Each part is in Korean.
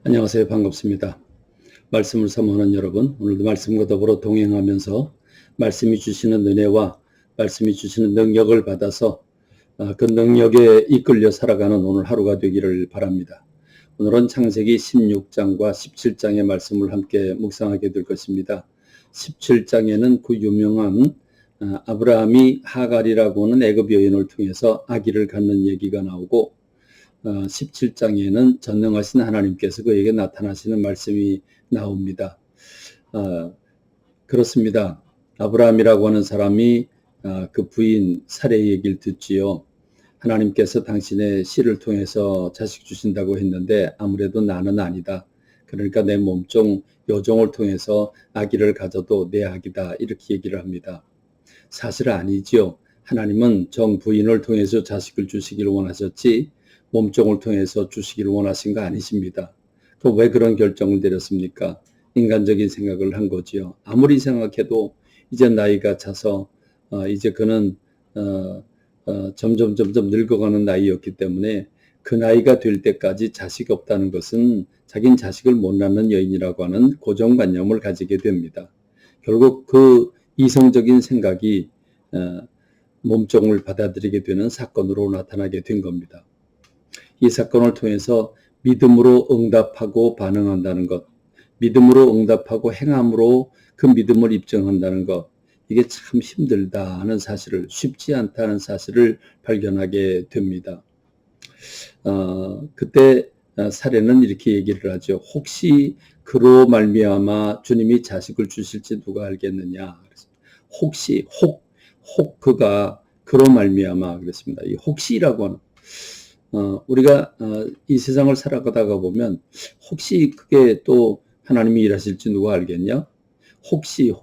안녕하세요. 반갑습니다. 말씀을 사모하는 여러분, 오늘도 말씀과 더불어 동행하면서 말씀이 주시는 은혜와 말씀이 주시는 능력을 받아서 그 능력에 이끌려 살아가는 오늘 하루가 되기를 바랍니다. 오늘은 창세기 16장과 17장의 말씀을 함께 묵상하게 될 것입니다. 17장에는 그 유명한 아브라함이 하갈이라고 하는 애굽 여인을 통해서 아기를 갖는 얘기가 나오고 17장에는 전능하신 하나님께서 그에게 나타나시는 말씀이 나옵니다. 그렇습니다. 아브라함이라고 하는 사람이 그 부인 사례의 얘기를 듣지요. 하나님께서 당신의 씨를 통해서 자식 주신다고 했는데 아무래도 나는 아니다. 그러니까 내 몸종 여종을 통해서 아기를 가져도 내 아기다. 이렇게 얘기를 합니다. 사실 아니지요. 하나님은 정 부인을 통해서 자식을 주시기를 원하셨지 몸종을 통해서 주시기를 원하신 거 아니십니다. 그럼 왜 그런 결정을 내렸습니까? 인간적인 생각을 한 거지요. 아무리 생각해도 이제 나이가 차서 이제 그는 점점 늙어가는 나이였기 때문에 그 나이가 될 때까지 자식이 없다는 것은 자기는 자식을 못 낳는 여인이라고 하는 고정관념을 가지게 됩니다. 결국 그 이성적인 생각이 몸종을 받아들이게 되는 사건으로 나타나게 된 겁니다. 이 사건을 통해서 믿음으로 응답하고 반응한다는 것, 믿음으로 응답하고 행함으로 그 믿음을 입증한다는 것, 이게 참 힘들다 하는 사실을, 쉽지 않다는 사실을 발견하게 됩니다. 그때 사례는 이렇게 얘기를 하죠. 혹시 그로 말미암아 주님이 자식을 주실지 누가 알겠느냐. 혹시 혹 그가 그로 말미암아 그랬습니다. 이 혹시라고 하는 우리가 이 세상을 살아가다가 보면 혹시 그게 또 하나님이 일하실지 누가 알겠냐? 혹시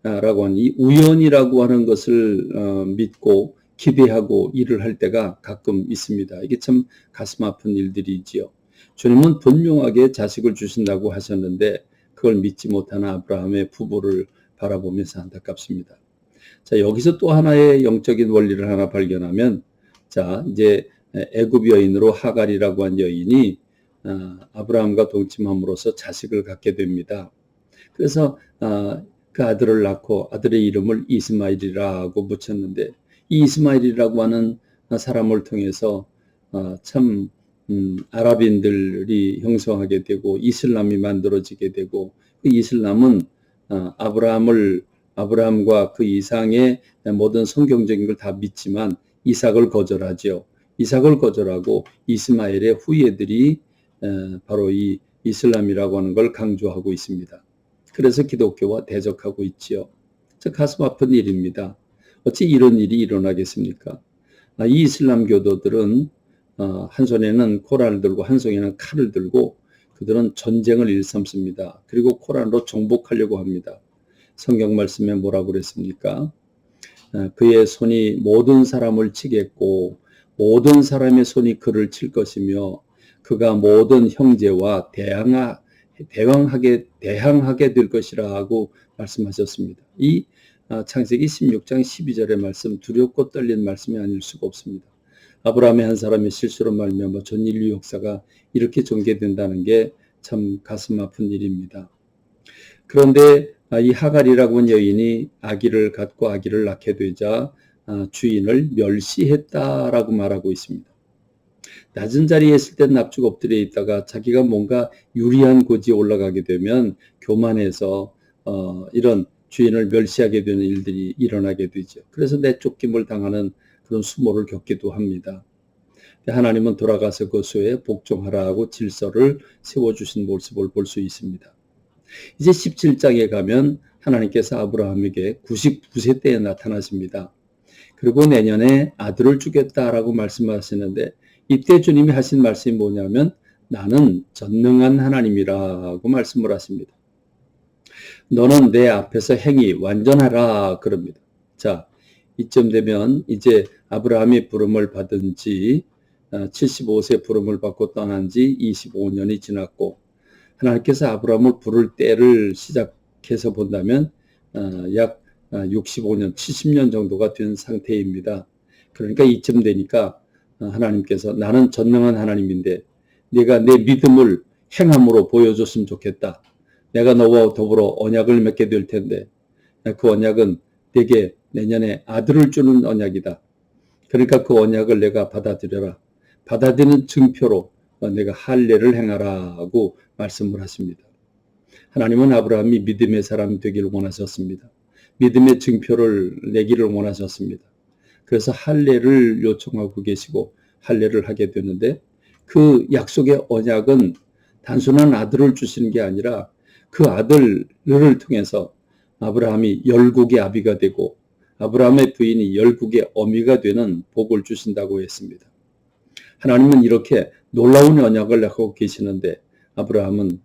라고 하는 이 우연이라고 하는 것을 믿고 기대하고 일을 할 때가 가끔 있습니다. 이게 참 가슴 아픈 일들이지요. 주님은 분명하게 자식을 주신다고 하셨는데 그걸 믿지 못하는 아브라함의 부부를 바라보면서 안타깝습니다. 자, 여기서 또 하나의 영적인 원리를 하나 발견하면, 자, 이제 애굽 여인으로 하갈이라고 한 여인이 아브라함과 동침함으로써 자식을 갖게 됩니다. 그래서 그 아들을 낳고 아들의 이름을 이스마엘이라고 붙였는데, 이 이스마엘이라고 하는 사람을 통해서 참 아랍인들이 형성하게 되고 이슬람이 만들어지게 되고, 그 이슬람은 아브라함과 그 이상의 모든 성경적인 걸 다 믿지만 이삭을 거절하죠. 이삭을 거절하고 이스마엘의 후예들이 바로 이 이슬람이라고 하는 걸 강조하고 있습니다. 그래서 기독교와 대적하고 있지요. 가슴 아픈 일입니다. 어찌 이런 일이 일어나겠습니까? 이 이슬람 교도들은 한 손에는 코란을 들고 한 손에는 칼을 들고 그들은 전쟁을 일삼습니다. 그리고 코란으로 정복하려고 합니다. 성경 말씀에 뭐라고 그랬습니까? 그의 손이 모든 사람을 치겠고 모든 사람의 손이 그를 칠 것이며 그가 모든 형제와 대항하게 될 것이라고 말씀하셨습니다. 이 창세기 16장 12절의 말씀, 두렵고 떨린 말씀이 아닐 수가 없습니다. 아브라함의 한 사람의 실수로 말미암아 전 인류 역사가 이렇게 전개된다는 게 참 가슴 아픈 일입니다. 그런데 이 하갈이라고 하는 여인이 아기를 갖고 아기를 낳게 되자 주인을 멸시했다라고 말하고 있습니다. 낮은 자리에 있을 땐 납죽 엎드려 있다가 자기가 뭔가 유리한 고지에 올라가게 되면 교만해서 이런 주인을 멸시하게 되는 일들이 일어나게 되죠. 그래서 내쫓김을 당하는 그런 수모를 겪기도 합니다. 하나님은 돌아가서 그 수에 복종하라고 질서를 세워주신 모습을 볼 수 있습니다. 이제 17장에 가면 하나님께서 아브라함에게 99세 때에 나타나십니다. 그리고 내년에 아들을 주겠다라고 말씀하시는데 이때 주님이 하신 말씀이 뭐냐면 나는 전능한 하나님이라고 말씀을 하십니다. 너는 내 앞에서 행히 완전하라 그럽니다. 자, 이쯤 되면 이제 아브라함이 부름을 받은 지 75세 부름을 받고 떠난 지 25년이 지났고 하나님께서 아브라함을 부를 때를 시작해서 본다면 약 65년, 70년 정도가 된 상태입니다. 그러니까 이쯤 되니까 하나님께서 나는 전능한 하나님인데 네가 내 믿음을 행함으로 보여줬으면 좋겠다. 내가 너와 더불어 언약을 맺게 될 텐데 그 언약은 내게 내년에 아들을 주는 언약이다. 그러니까 그 언약을 내가 받아들여라. 받아들이는 증표로 내가 할례를 행하라고 말씀을 하십니다. 하나님은 아브라함이 믿음의 사람이 되기를 원하셨습니다. 믿음의 증표를 내기를 원하셨습니다. 그래서 할례를 요청하고 계시고 할례를 하게 되는데 그 약속의 언약은 단순한 아들을 주시는 게 아니라 그 아들을 통해서 아브라함이 열국의 아비가 되고 아브라함의 부인이 열국의 어미가 되는 복을 주신다고 했습니다. 하나님은 이렇게 놀라운 언약을 하고 계시는데 아브라함은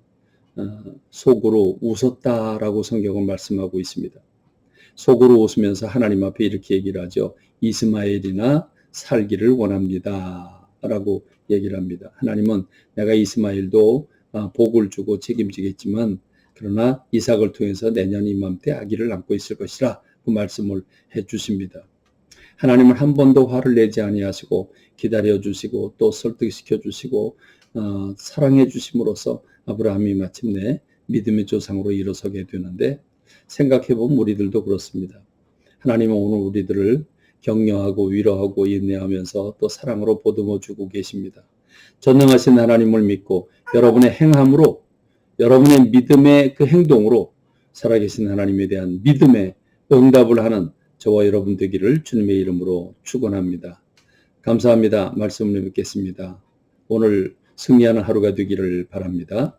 속으로 웃었다라고 성경은 말씀하고 있습니다. 속으로 웃으면서 하나님 앞에 이렇게 얘기를 하죠. 이스마엘이나 살기를 원합니다. 라고 얘기를 합니다. 하나님은 내가 이스마엘도 복을 주고 책임지겠지만 그러나 이삭을 통해서 내년 이맘때 아기를 낳고 있을 것이라 그 말씀을 해 주십니다. 하나님은 한 번도 화를 내지 아니하시고 기다려 주시고 또 설득시켜 주시고 사랑해 주심으로써 아브라함이 마침내 믿음의 조상으로 일어서게 되는데 생각해보면 우리들도 그렇습니다. 하나님은 오늘 우리들을 격려하고 위로하고 인내하면서 또 사랑으로 보듬어 주고 계십니다. 전능하신 하나님을 믿고 여러분의 행함으로 여러분의 믿음의 그 행동으로 살아계신 하나님에 대한 믿음의 응답을 하는 저와 여러분 되기를 주님의 이름으로 축원합니다. 감사합니다. 말씀을 뵙겠습니다. 오늘 승리하는 하루가 되기를 바랍니다.